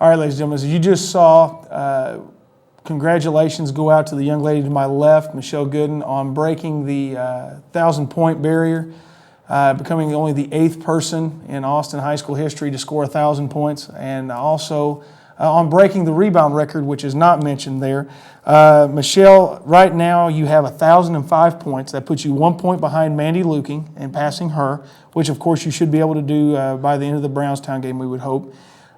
All right, ladies and gentlemen, as you just saw, congratulations go out to the young lady to my left, Michelle Gooden, on breaking the 1,000-point barrier, becoming only the 8th person in Austin high school history to score 1,000 points, and also on breaking the rebound record, which is not mentioned there. Michelle, right now you have 1,005 points. That puts you 1 point behind Mandy Luking and passing her, which of course you should be able to do by the end of the Brownstown game, we would hope.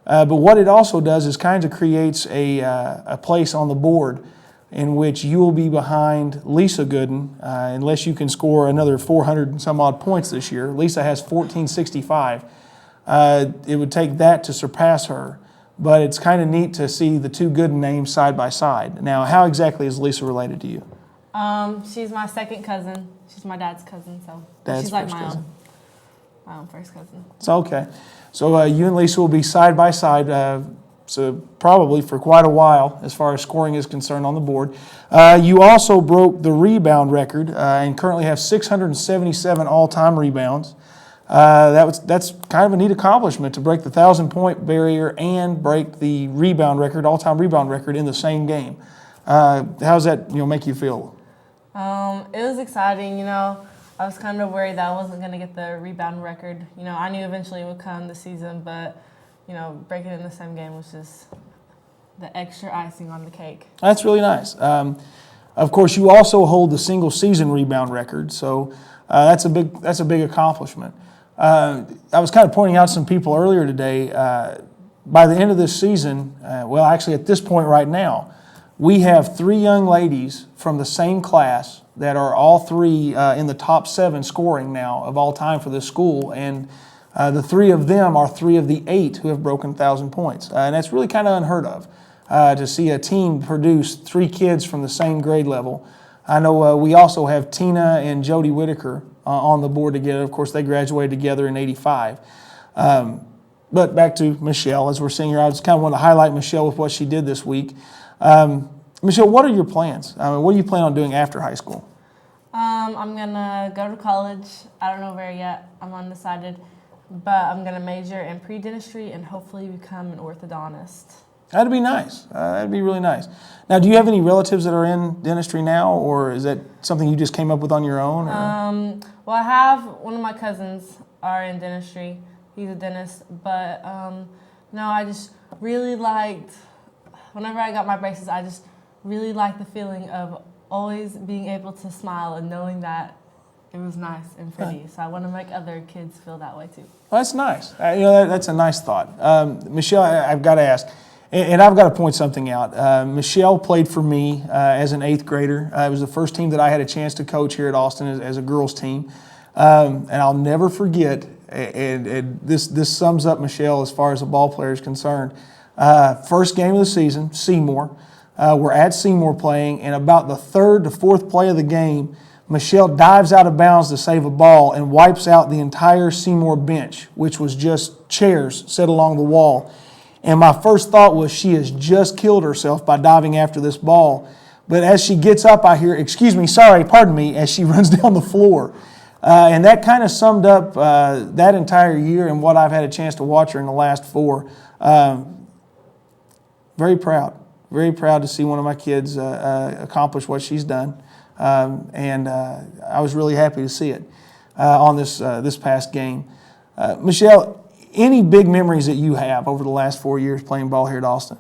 But what it also does is kind of creates a place on the board in which you will be behind Lisa Gooden, unless you can score another 400 and some odd points this year. Lisa has 1,465. It would take that to surpass her. But it's kind of neat to see the two Gooden names side by side. Now, how exactly is Lisa related to you? She's my second cousin. She's my dad's cousin, so she's like my own first cousin. It's okay. So you and Lisa will be side by side, so probably for quite a while as far as scoring is concerned on the board. You also broke the rebound record and currently have 677 all-time rebounds. That's kind of a neat accomplishment to break the 1,000-point barrier and break the rebound record, all-time rebound record in the same game. How does that make you feel? It was exciting. I was kind of worried that I wasn't going to get the rebound record. I knew eventually it would come this season, but breaking it in the same game was just the extra icing on the cake. That's really nice. Of course, you also hold the single-season rebound record, so that's a big accomplishment. I was kind of pointing out to some people earlier today, by the end of this season, actually at this point right now, we have 3 young ladies from the same class that are all 3 in the top 7 scoring now of all time for this school, and the 3 of them are 3 of the 8 who have broken 1,000 points. And that's really kind of unheard of, to see a team produce 3 kids from the same grade level. I know we also have Tina and Jody Whitaker on the board together. Of course, they graduated together in '85. But back to Michelle, as we're seeing her, I just kind of want to highlight Michelle with what she did this week. Michelle, what are your plans? What do you plan on doing after high school? I'm going to go to college. I don't know where yet. I'm undecided. But I'm going to major in pre-dentistry and hopefully become an orthodontist. That'd be nice. That'd be really nice. Now, do you have any relatives that are in dentistry now, or is that something you just came up with on your own? Well, I have one of my cousins are in dentistry. He's a dentist. But, no, I just really liked, whenever I got my braces, I just really liked the feeling of always being able to smile and knowing that it was nice and pretty. So I want to make other kids feel that way, too. Well, that's nice. That's a nice thought. Michelle, I've got to ask, and I've got to point something out. Michelle played for me as an 8th grader. It was the first team that I had a chance to coach here at Austin as a girls team. And I'll never forget, and this sums up Michelle as far as a ball player is concerned. First game of the season, Seymour. We're at Seymour playing, and about the 3rd to 4th play of the game, Michelle dives out of bounds to save a ball and wipes out the entire Seymour bench, which was just chairs set along the wall. And my first thought was she has just killed herself by diving after this ball. But as she gets up, I hear, pardon me, as she runs down the floor. And that kind of summed up that entire year and what I've had a chance to watch her in the last 4. Very proud. Very proud to see one of my kids accomplish what she's done. And I was really happy to see it on this past game. Michelle, any big memories that you have over the last 4 years playing ball here at Austin?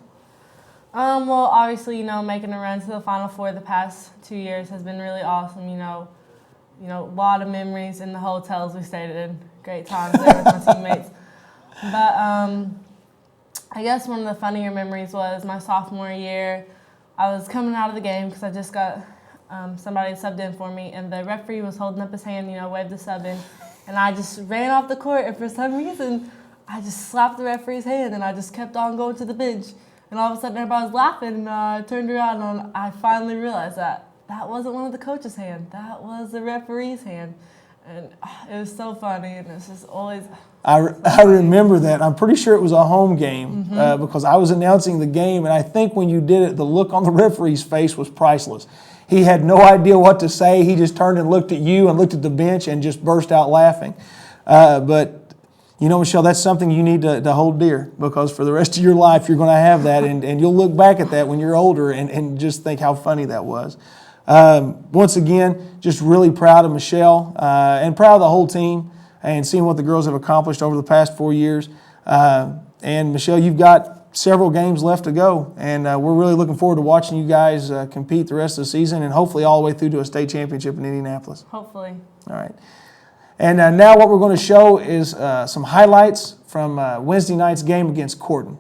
Well, obviously, making a run to the Final Four the past 2 years has been really awesome. A lot of memories in the hotels we stayed in. Great times there with my teammates. But I guess one of the funnier memories was my sophomore year. I was coming out of the game because I just got somebody subbed in for me, and the referee was holding up his hand, waved the sub in, and I just ran off the court, and for some reason, I just slapped the referee's hand, and I just kept on going to the bench, and all of a sudden everybody was laughing, and I turned around, and I finally realized that wasn't one of the coach's hand, that was the referee's hand, and it was so funny, and it's just always... I remember that. I'm pretty sure it was a home game because I was announcing the game, and I think when you did it, the look on the referee's face was priceless. He had no idea what to say. He just turned and looked at you and looked at the bench and just burst out laughing. But You know, Michelle, that's something you need to hold dear, because for the rest of your life you're going to have that, and you'll look back at that when you're older and just think how funny that was. Once again, just really proud of Michelle and proud of the whole team and seeing what the girls have accomplished over the past 4 years. And Michelle, you've got several games left to go, and we're really looking forward to watching you guys compete the rest of the season and hopefully all the way through to a state championship in Indianapolis. Hopefully. All right. And now what we're going to show is some highlights from Wednesday night's game against Corden.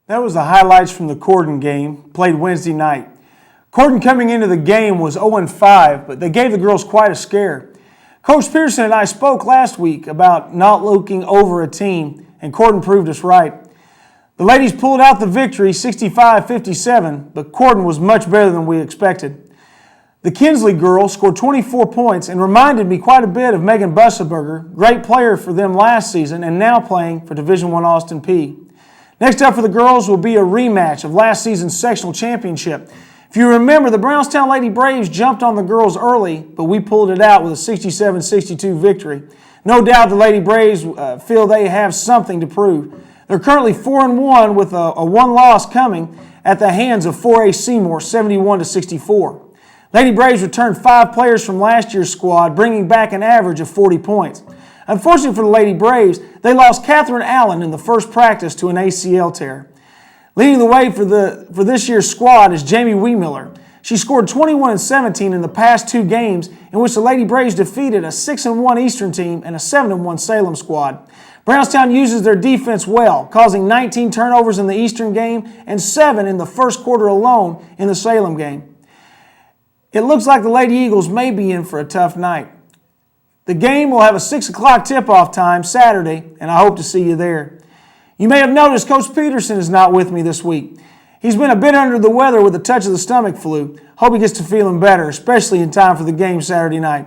That was the highlights from the Corden game, played Wednesday night. Corden coming into the game was 0-5, but they gave the girls quite a scare. Coach Pearson and I spoke last week about not looking over a team, and Corden proved us right. The ladies pulled out the victory 65-57, but Corden was much better than we expected. The Kinsley girl scored 24 points and reminded me quite a bit of Megan Busseberger, great player for them last season and now playing for Division I Austin Peay. Next up for the girls will be a rematch of last season's sectional championship. If you remember, the Brownstown Lady Braves jumped on the girls early, but we pulled it out with a 67-62 victory. No doubt the Lady Braves feel they have something to prove. They're currently 4-1 with a one loss coming at the hands of 4A Seymour, 71-64. Lady Braves returned 5 players from last year's squad, bringing back an average of 40 points. Unfortunately for the Lady Braves, they lost Catherine Allen in the first practice to an ACL tear. Leading the way for this year's squad is Jamie Wiemiller. She scored 21 and 17 in the past 2 games, in which the Lady Braves defeated a 6-1 Eastern team and a 7-1 Salem squad. Brownstown uses their defense well, causing 19 turnovers in the Eastern game and 7 in the first quarter alone in the Salem game. It looks like the Lady Eagles may be in for a tough night. The game will have a 6 o'clock tip-off time Saturday, and I hope to see you there. You may have noticed Coach Peterson is not with me this week. He's been a bit under the weather with a touch of the stomach flu. Hope he gets to feeling better, especially in time for the game Saturday night.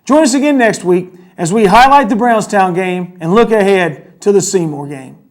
Join us again next week as we highlight the Brownstown game and look ahead to the Seymour game.